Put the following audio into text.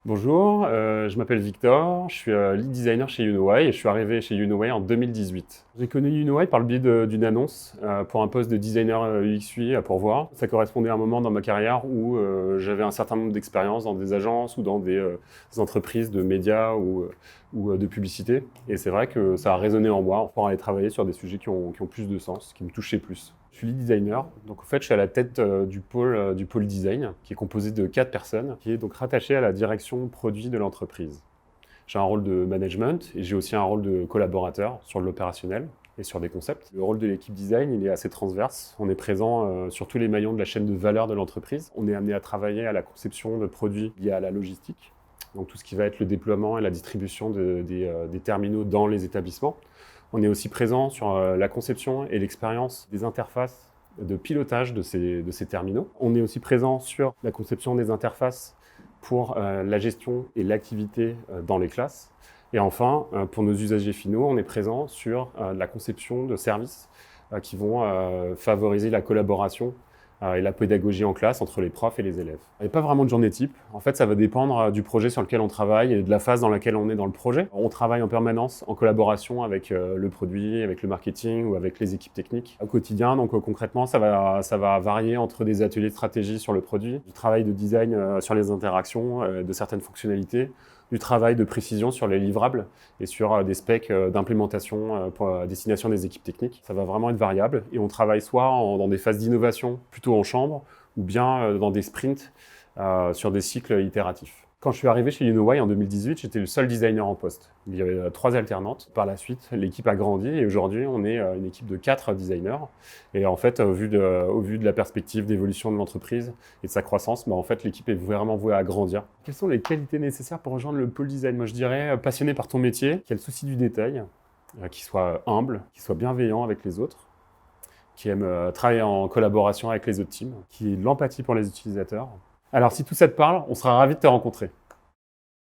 Bonjour, je m'appelle Victor, je suis lead designer chez Unoway et je suis arrivé chez Unoway en 2018. J'ai connu Unoway par le biais d'une annonce pour un poste de designer UX UI à pourvoir. Ça correspondait à un moment dans ma carrière où j'avais un certain nombre d'expériences dans des agences ou dans des entreprises de médias ou de publicité. Et c'est vrai que ça a résonné en moi pour aller travailler sur des sujets qui ont plus de sens, qui me touchaient plus. Je suis lead designer, donc en fait je suis à la tête du pôle design, qui est composé de 4 personnes, qui est donc rattaché à la direction produit de l'entreprise. J'ai un rôle de management et j'ai aussi un rôle de collaborateur sur l'opérationnel et sur des concepts. Le rôle de l'équipe design, il est assez transverse. On est présent sur tous les maillons de la chaîne de valeur de l'entreprise. On est amené à travailler à la conception de produits liés à la logistique, donc tout ce qui va être le déploiement et la distribution des terminaux dans les établissements. On est aussi présent sur la conception et l'expérience des interfaces de pilotage de ces terminaux. On est aussi présent sur la conception des interfaces pour la gestion et l'activité dans les classes. Et enfin, pour nos usagers finaux, on est présent sur la conception de services qui vont favoriser la collaboration et la pédagogie en classe entre les profs et les élèves. Il n'y a pas vraiment de journée type. En fait, ça va dépendre du projet sur lequel on travaille et de la phase dans laquelle on est dans le projet. On travaille en permanence en collaboration avec le produit, avec le marketing ou avec les équipes techniques au quotidien. Donc concrètement, ça va varier entre des ateliers de stratégie sur le produit, du travail de design sur les interactions, de certaines fonctionnalités, du travail de précision sur les livrables et sur des specs d'implémentation pour destination des équipes techniques. Ça va vraiment être variable et on travaille soit dans des phases d'innovation plutôt en chambre ou bien dans des sprints sur des cycles itératifs. Quand je suis arrivé chez Unoway en 2018, j'étais le seul designer en poste. Il y avait 3 alternantes. Par la suite, l'équipe a grandi et aujourd'hui, on est une équipe de 4 designers. Et en fait, au vu de la perspective d'évolution de l'entreprise et de sa croissance, en fait, l'équipe est vraiment vouée à grandir. Quelles sont les qualités nécessaires pour rejoindre le pôle design? Moi, je dirais passionné par ton métier, qui a le souci du détail, qui soit humble, qui soit bienveillant avec les autres, qui aime travailler en collaboration avec les autres teams, qui ait de l'empathie pour les utilisateurs. Alors, si tout ça te parle, on sera ravis de te rencontrer.